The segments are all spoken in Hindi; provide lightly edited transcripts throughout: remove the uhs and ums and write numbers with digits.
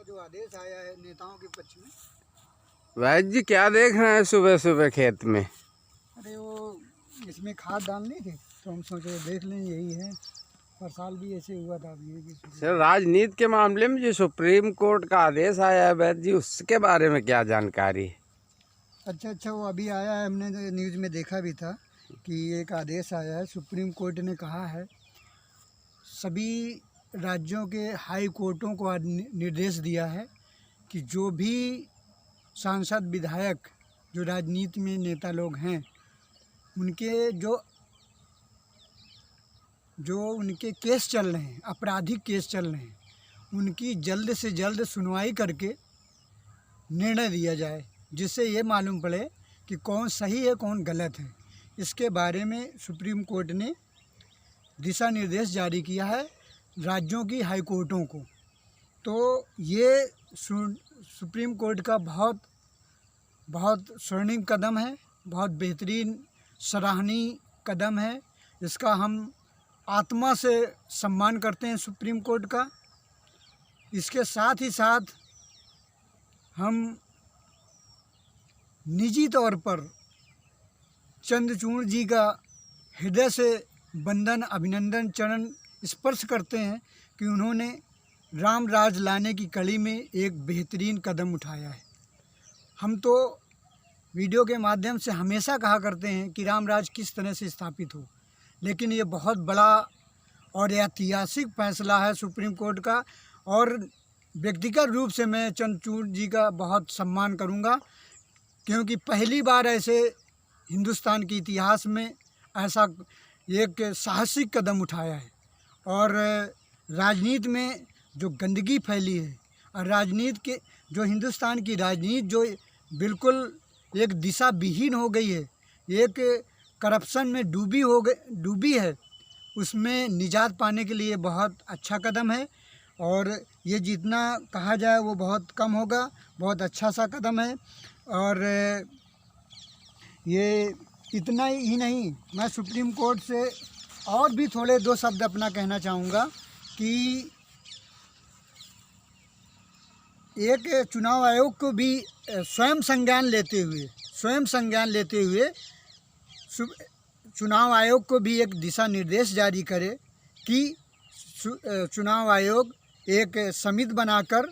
जो आदेश आया है नेताओं के पक्ष में। वैद्य जी क्या देख रहे हैं सुबह सुबह खेत में? अरे वो इसमें खाद डालनी थी तो हम सोचे देख लें, यही है। हर साल भी ऐसे हुआ था। अब ये भी सर, राजनीति के मामले में जो सुप्रीम कोर्ट का आदेश आया है वैद्य जी, उसके बारे में क्या जानकारी है? अच्छा, वो अभी आया है, हमने न्यूज़ में देखा भी था कि एक आदेश आया है। सुप्रीम कोर्ट ने कहा है सभी राज्यों के हाई कोर्टों को निर्देश दिया है कि जो भी सांसद विधायक जो राजनीति में नेता लोग हैं उनके जो उनके केस चल रहे हैं, आपराधिक केस चल रहे हैं, उनकी जल्द से जल्द सुनवाई करके निर्णय दिया जाए, जिससे ये मालूम पड़े कि कौन सही है कौन गलत है। इसके बारे में सुप्रीम कोर्ट ने दिशा निर्देश जारी किया है राज्यों की हाई कोर्टों को। तो ये सुप्रीम कोर्ट का बहुत स्वर्णिम कदम है, बहुत बेहतरीन सराहनीय कदम है। इसका हम आत्मा से सम्मान करते हैं सुप्रीम कोर्ट का। इसके साथ ही साथ हम निजी तौर पर चंद्रचूड़ जी का हृदय से वंदन, अभिनंदन, चरण स्पर्श करते हैं कि उन्होंने राम राज लाने की कड़ी में एक बेहतरीन कदम उठाया है। हम तो वीडियो के माध्यम से हमेशा कहा करते हैं कि राम राज किस तरह से स्थापित हो, लेकिन ये बहुत बड़ा और ऐतिहासिक फैसला है सुप्रीम कोर्ट का। और व्यक्तिगत रूप से मैं चंद्रचूड़ जी का बहुत सम्मान करूंगा, क्योंकि पहली बार ऐसे हिंदुस्तान के इतिहास में ऐसा एक साहसिक कदम उठाया है। और राजनीति में जो गंदगी फैली है और राजनीति के जो हिंदुस्तान की राजनीति जो बिल्कुल एक दिशा विहीन हो गई है, एक करप्शन में डूबी है, उसमें निजात पाने के लिए बहुत अच्छा कदम है। और ये जितना कहा जाए वो बहुत कम होगा, बहुत अच्छा सा कदम है। और ये इतना ही नहीं, मैं सुप्रीम कोर्ट से और भी थोड़े दो शब्द अपना कहना चाहूँगा कि एक चुनाव आयोग को भी स्वयं संज्ञान लेते हुए चुनाव आयोग को भी एक दिशा निर्देश जारी करे कि चुनाव आयोग एक समिति बनाकर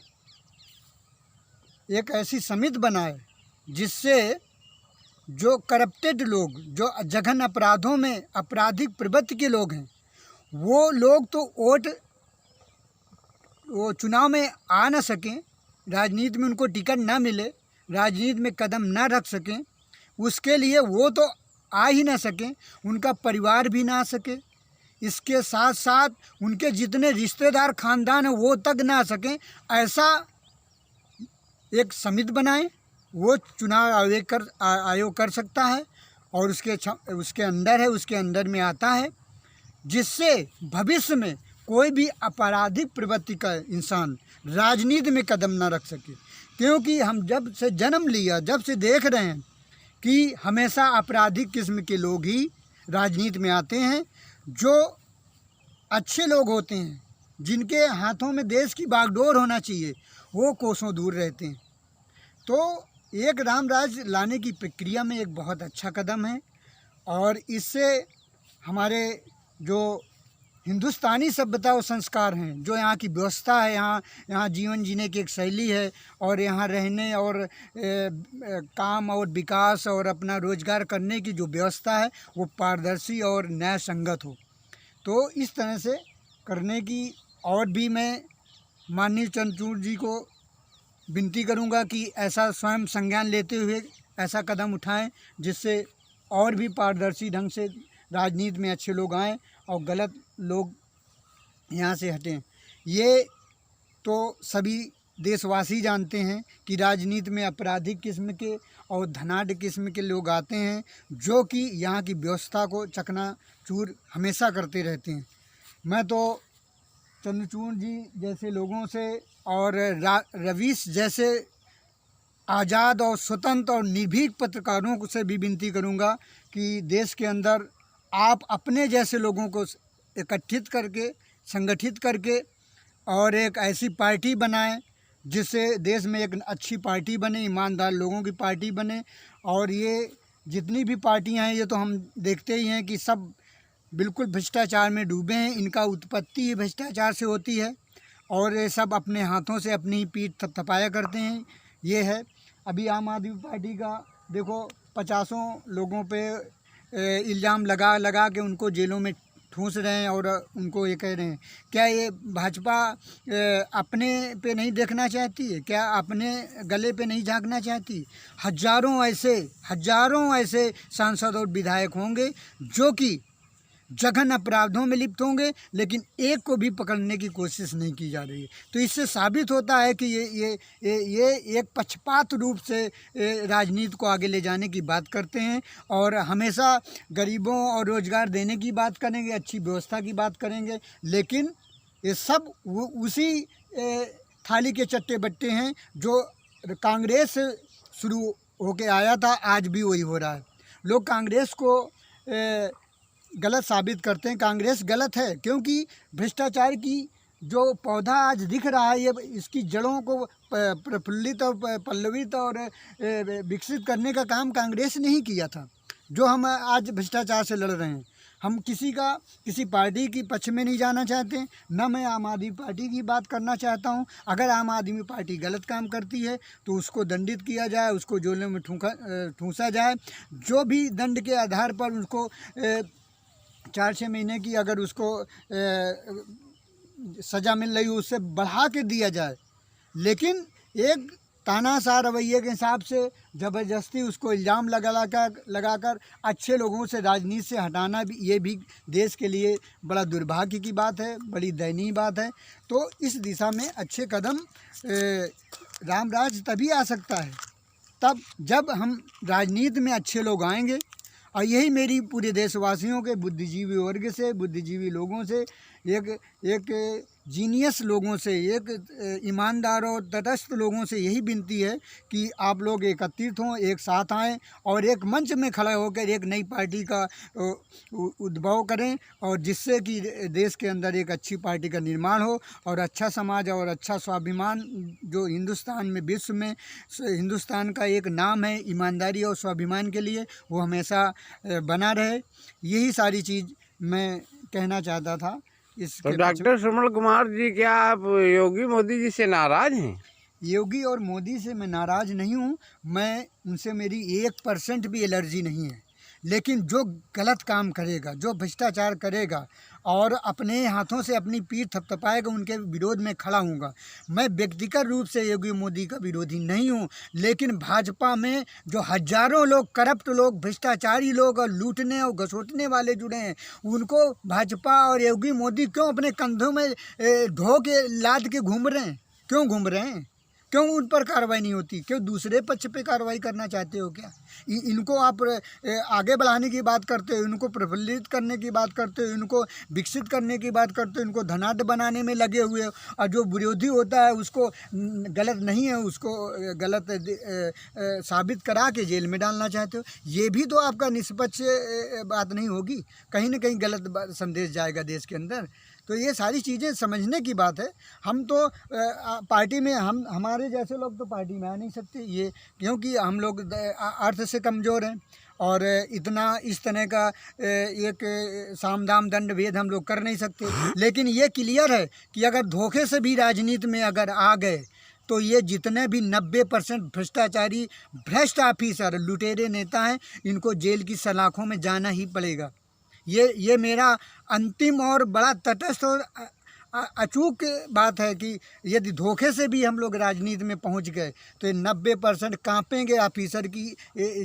एक ऐसी समिति बनाए जिससे जो करप्टेड लोग, जो जघन अपराधों में आपराधिक प्रवृत्ति के लोग हैं, वो लोग तो वो चुनाव में आ न सकें, राजनीति में उनको टिकट ना मिले, राजनीति में कदम ना रख सकें, उसके लिए वो तो आ ही ना सकें, उनका परिवार भी ना आ सके। इसके साथ साथ उनके जितने रिश्तेदार खानदान हैं वो तक ना आ सकें। ऐसा एक समिति बनाएं, वो चुनाव आयोग कर सकता है और उसके अंदर में आता है, जिससे भविष्य में कोई भी आपराधिक प्रवृत्ति का इंसान राजनीति में कदम ना रख सके। क्योंकि हम जब से जन्म लिया, जब से देख रहे हैं कि हमेशा आपराधिक किस्म के लोग ही राजनीति में आते हैं। जो अच्छे लोग होते हैं, जिनके हाथों में देश की बागडोर होना चाहिए, वो कोसों दूर रहते हैं। तो एक रामराज लाने की प्रक्रिया में एक बहुत अच्छा कदम है। और इससे हमारे जो हिंदुस्तानी सभ्यता और संस्कार हैं, जो यहाँ की व्यवस्था है, यहाँ जीवन जीने की एक शैली है, और यहाँ रहने और काम और विकास और अपना रोजगार करने की जो व्यवस्था है वो पारदर्शी और न्याय संगत हो। तो इस तरह से करने की और भी मैं माननीय चंद्रचूड़ जी को विनती करूंगा कि ऐसा स्वयं संज्ञान लेते हुए ऐसा कदम उठाएं, जिससे और भी पारदर्शी ढंग से राजनीति में अच्छे लोग आएं और गलत लोग यहाँ से हटें। ये तो सभी देशवासी जानते हैं कि राजनीति में आपराधिक किस्म के और धनाढ़ किस्म के लोग आते हैं, जो कि यहाँ की व्यवस्था को चकनाचूर हमेशा करते रहते हैं। मैं तो चंद्रचूड़ जी जैसे लोगों से और रवीश जैसे आज़ाद और स्वतंत्र और निर्भीक पत्रकारों से भी विनती करूंगा कि देश के अंदर आप अपने जैसे लोगों को एकत्रित करके, संगठित करके और एक ऐसी पार्टी बनाएं जिससे देश में एक अच्छी पार्टी बने, ईमानदार लोगों की पार्टी बने। और ये जितनी भी पार्टियां हैं ये तो हम देखते ही हैं कि सब बिल्कुल भ्रष्टाचार में डूबे हैं। इनका उत्पत्ति ही भ्रष्टाचार से होती है और ये सब अपने हाथों से अपनी ही पीठ थपथपाया करते हैं। ये है अभी आम आदमी पार्टी का देखो 50 लोगों पे इल्ज़ाम लगा लगा के उनको जेलों में ठूंस रहे हैं और उनको ये कह रहे हैं। क्या ये भाजपा अपने पे नहीं देखना चाहती है? क्या अपने गले पे नहीं झांकना चाहती? हजारों ऐसे सांसद और विधायक होंगे जो कि जघन अपराधों में लिप्त होंगे, लेकिन एक को भी पकड़ने की कोशिश नहीं की जा रही है। तो इससे साबित होता है कि ये एक पक्षपात रूप से राजनीति को आगे ले जाने की बात करते हैं और हमेशा गरीबों और रोजगार देने की बात करेंगे, अच्छी व्यवस्था की बात करेंगे, लेकिन ये सब उसी थाली के चट्टे बट्टे हैं जो कांग्रेस से शुरू होके आया था, आज भी वही हो रहा है। लोग कांग्रेस को गलत साबित करते हैं। कांग्रेस गलत है क्योंकि भ्रष्टाचार की जो पौधा आज दिख रहा है, ये इसकी जड़ों को प्रफुल्लित और पल्लवित और विकसित करने का काम कांग्रेस ने ही किया था, जो हम आज भ्रष्टाचार से लड़ रहे हैं। हम किसी पार्टी की पक्ष में नहीं जाना चाहते, न मैं आम आदमी पार्टी की बात करना चाहता हूं। अगर आम आदमी पार्टी गलत काम करती है तो उसको दंडित किया जाए, उसको जेलों में ठूंसा जाए। जो भी दंड के आधार पर उसको 4-6 महीने की अगर उसको सज़ा मिल रही हो उससे बढ़ा के दिया जाए, लेकिन एक तानाशाह रवैये के हिसाब से ज़बरदस्ती उसको इल्ज़ाम लगाकर अच्छे लोगों से राजनीति से हटाना भी, ये भी देश के लिए बड़ा दुर्भाग्य की बात है, बड़ी दयनीय बात है। तो इस दिशा में अच्छे कदम रामराज तभी आ सकता है तब जब हम राजनीति में अच्छे लोग आएंगे। और यही मेरी पूरे देशवासियों के बुद्धिजीवी वर्ग से, बुद्धिजीवी लोगों से, एक जीनियस लोगों से, एक ईमानदार और तटस्थ लोगों से यही विनती है कि आप लोग एकत्रित हों, एक साथ आएं और एक मंच में खड़े होकर एक नई पार्टी का उद्भव करें और जिससे कि देश के अंदर एक अच्छी पार्टी का निर्माण हो और अच्छा समाज और अच्छा स्वाभिमान जो हिंदुस्तान में, विश्व में हिंदुस्तान का एक नाम है ईमानदारी और स्वाभिमान के लिए, वो हमेशा बना रहे। यही सारी चीज़ मैं कहना चाहता था। तो डॉक्टर श्रवण कुमार जी, क्या आप योगी मोदी जी से नाराज हैं? योगी और मोदी से मैं नाराज नहीं हूँ, मैं उनसे मेरी 1% भी एलर्जी नहीं है, लेकिन जो गलत काम करेगा, जो भ्रष्टाचार करेगा और अपने हाथों से अपनी पीठ थपथपाएगा, उनके विरोध में खड़ा हूँगा। मैं व्यक्तिगत रूप से योगी मोदी का विरोधी नहीं हूँ, लेकिन भाजपा में जो हजारों लोग, करप्ट लोग, भ्रष्टाचारी लोग और लूटने और घसोटने वाले जुड़े हैं, उनको भाजपा और योगी मोदी क्यों अपने कंधों में ढो के लाद के घूम रहे हैं? क्यों घूम रहे हैं? क्यों उन पर कार्रवाई नहीं होती? क्यों दूसरे पक्ष पे कार्रवाई करना चाहते हो क्या? इनको आप आगे बढ़ाने की बात करते हो, इनको प्रफुल्लित करने की बात करते हो, इनको विकसित करने की बात करते हो, इनको धनाढ्य बनाने में लगे हुए हो, और जो विरोधी होता है उसको गलत नहीं है, उसको गलत साबित करा के जेल में डालना चाहते हो। ये भी तो आपका निष्पक्ष बात नहीं होगी, कहीं ना कहीं गलत संदेश जाएगा देश के अंदर। तो ये सारी चीज़ें समझने की बात है। हम तो पार्टी में, हमारे जैसे लोग तो पार्टी में आ नहीं सकते, ये क्योंकि हम लोग अर्थ से कमज़ोर हैं और इतना इस तरह का एक साम दाम दंड भेद हम लोग कर नहीं सकते। लेकिन ये क्लियर है कि अगर धोखे से भी राजनीति में अगर आ गए तो ये जितने भी 90% भ्रष्टाचारी, भ्रष्ट ऑफिसर, लुटेरे नेता हैं, इनको जेल की सलाखों में जाना ही पड़ेगा। ये मेरा अंतिम और बड़ा तटस्थ और अचूक बात है कि यदि धोखे से भी हम लोग राजनीति में पहुंच गए तो ये 90% कांपेंगे ऑफिसर की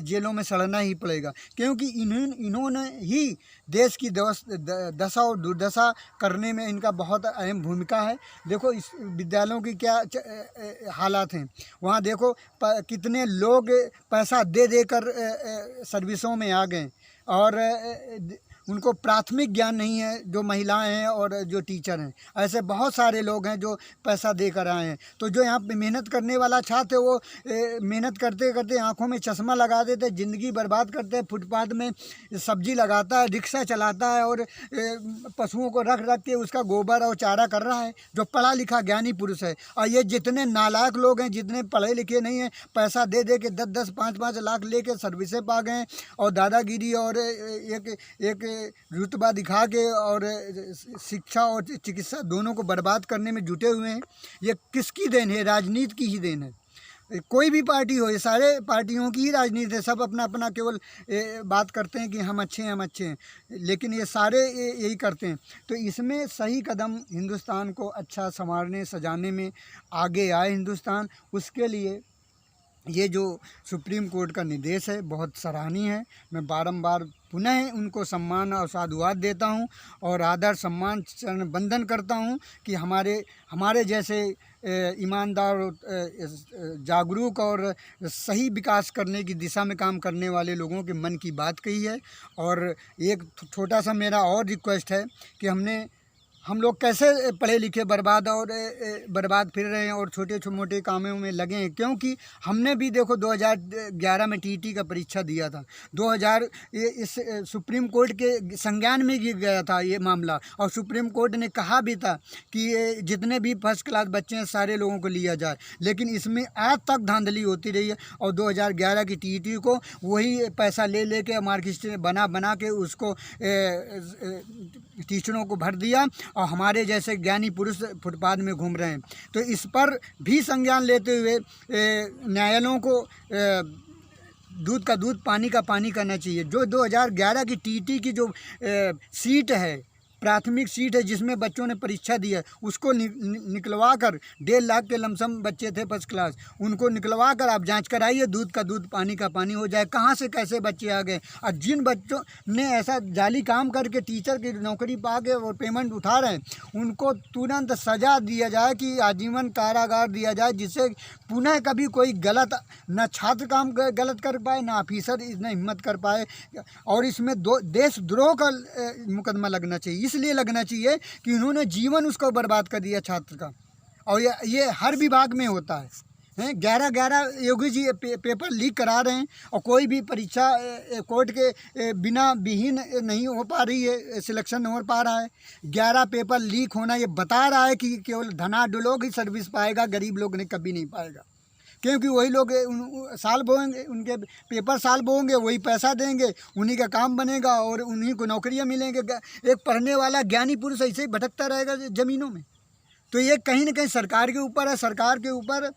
जेलों में सड़ना ही पड़ेगा, क्योंकि इन्होंने ही देश की दशा और दुर्दशा करने में इनका बहुत अहम भूमिका है। देखो इस विद्यालयों की क्या हालात हैं, वहाँ देखो कितने लोग पैसा दे देकर सर्विसों में आ गए और उनको प्राथमिक ज्ञान नहीं है, जो महिलाएं हैं और जो टीचर हैं। ऐसे बहुत सारे लोग हैं जो पैसा देकर आए हैं। तो जो यहाँ पे मेहनत करने वाला छात्र है वो मेहनत करते करते आंखों में चश्मा लगा देते, ज़िंदगी बर्बाद करते हैं। फुटपाथ में सब्जी लगाता है, रिक्शा चलाता है और पशुओं को रख रख के उसका गोबर और चारा कर रहा है, जो पढ़ा लिखा ज्ञानी पुरुष है। और ये जितने नालायक लोग हैं, जितने पढ़े लिखे नहीं हैं, पैसा दे दे के 10-10, 5-5 लाख लेके सर्विसें पा गए और दादागिरी और एक रुतबा दिखा के और शिक्षा और चिकित्सा दोनों को बर्बाद करने में जुटे हुए हैं। ये किसकी देन है? राजनीति की ही देन है। कोई भी पार्टी हो, ये सारे पार्टियों की ही राजनीति है। सब अपना अपना केवल बात करते हैं कि हम अच्छे हैं, हम अच्छे हैं, लेकिन ये सारे यही करते हैं। तो इसमें सही कदम हिंदुस्तान को अच्छा संवारने सजाने में आगे आए हिंदुस्तान, उसके लिए ये जो सुप्रीम कोर्ट का निर्देश है बहुत सराहनीय है। मैं बारंबार पुनः उनको सम्मान और साधुवाद देता हूं और आदर सम्मान चरण बंदन करता हूं कि हमारे जैसे ईमानदार, जागरूक और सही विकास करने की दिशा में काम करने वाले लोगों के मन की बात कही है। और एक छोटा सा मेरा और रिक्वेस्ट है कि हम लोग कैसे पढ़े लिखे बर्बाद फिर रहे हैं और छोटे मोटे कामों में लगे हैं, क्योंकि हमने भी देखो 2011 में टीटी का परीक्षा दिया था। 2000 इस सुप्रीम कोर्ट के संज्ञान में गया था ये मामला, और सुप्रीम कोर्ट ने कहा भी था कि जितने भी फर्स्ट क्लास बच्चे हैं सारे लोगों को लिया जाए, लेकिन इसमें आज तक धांधली होती रही है। और 2011 की टीटी को वही पैसा ले के मार्कशीट बना के उसको टीचरों को भर दिया और हमारे जैसे ज्ञानी पुरुष फुटपाथ में घूम रहे हैं। तो इस पर भी संज्ञान लेते हुए न्यायालयों को दूध का दूध, पानी का पानी करना चाहिए। जो 2011 की टीटी की जो सीट है, प्राथमिक सीट है जिसमें बच्चों ने परीक्षा दी है, उसको निकलवा कर 1.5 लाख के लमसम बच्चे थे फर्स्ट क्लास, उनको निकलवा कर आप जांच कराइए, दूध का दूध पानी का पानी हो जाए। कहाँ से कैसे बच्चे आ गए? और जिन बच्चों ने ऐसा जाली काम करके टीचर की नौकरी पा के और पेमेंट उठा रहे हैं, उनको तुरंत सज़ा दिया जाए कि आजीवन कारागार दिया जाए, जिससे पुनः कभी कोई गलत न छात्र काम गलत कर पाए, ना ऑफिसर इतना हिम्मत कर पाए। और इसमें देशद्रोह का मुकदमा लगना चाहिए। इसलिए लगना चाहिए कि उन्होंने जीवन उसको बर्बाद कर दिया छात्र का। और ये हर विभाग में होता है। 11 योगी जी पेपर लीक करा रहे हैं और कोई भी परीक्षा कोर्ट के बिना विहीन नहीं हो पा रही है, सिलेक्शन नहीं हो पा रहा है। 11 पेपर लीक होना ये बता रहा है कि केवल धनाढ्य लोग ही सर्विस पाएगा, गरीब लोग ने कभी नहीं पाएगा, क्योंकि वही लोग साल बोएंगे, उनके पेपर साल बोएंगे, वही पैसा देंगे, उन्हीं का काम बनेगा और उन्हीं को नौकरियां मिलेंगे। एक पढ़ने वाला ज्ञानी पुरुष ऐसे ही भटकता रहेगा ज़मीनों में। तो ये कहीं ना कहीं सरकार के ऊपर है, सरकार के ऊपर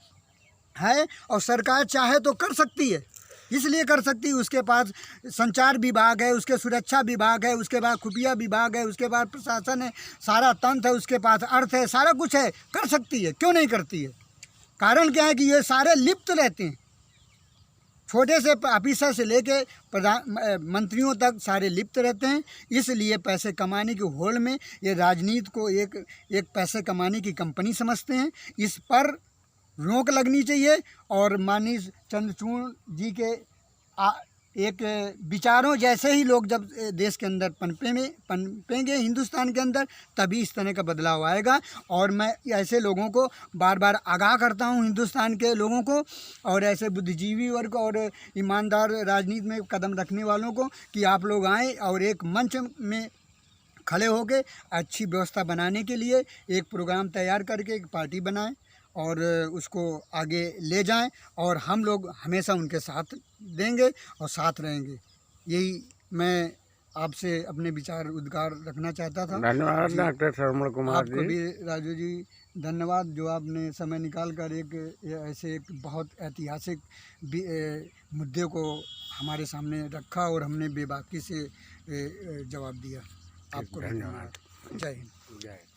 है, और सरकार चाहे तो कर सकती है, इसलिए कर सकती है। उसके पास संचार विभाग है, उसके सुरक्षा विभाग है, उसके बाद खुफिया विभाग है, उसके बाद प्रशासन है, सारा तंत्र है, उसके पास अर्थ है, सारा कुछ है, कर सकती है। क्यों नहीं करती है? कारण क्या है कि ये सारे लिप्त रहते हैं, छोटे से ऑफिसर से लेके मंत्रियों तक सारे लिप्त रहते हैं। इसलिए पैसे कमाने की होड़ में ये राजनीति को एक पैसे कमाने की कंपनी समझते हैं। इस पर रोक लगनी चाहिए और माननीय चंद्रचूड़ जी के एक विचारों जैसे ही लोग जब देश के अंदर पनपेंगे हिंदुस्तान के अंदर, तभी इस तरह का बदलाव आएगा। और मैं ऐसे लोगों को बार बार आगाह करता हूं, हिंदुस्तान के लोगों को और ऐसे बुद्धिजीवी वर्ग और ईमानदार राजनीति में कदम रखने वालों को, कि आप लोग आएँ और एक मंच में खड़े होकर अच्छी व्यवस्था बनाने के लिए एक प्रोग्राम तैयार करके एक पार्टी बनाएं और उसको आगे ले जाएं, और हम लोग हमेशा उनके साथ देंगे और साथ रहेंगे। यही मैं आपसे अपने विचार उद्गार रखना चाहता था। धन्यवाद डॉक्टर श्रवण कुमार आपको भी राजू जी धन्यवाद, जो आपने समय निकाल कर ऐसे एक बहुत ऐतिहासिक मुद्दे को हमारे सामने रखा और हमने बेबाकी से जवाब दिया। आपको धन्यवाद। जय हिंद। जय।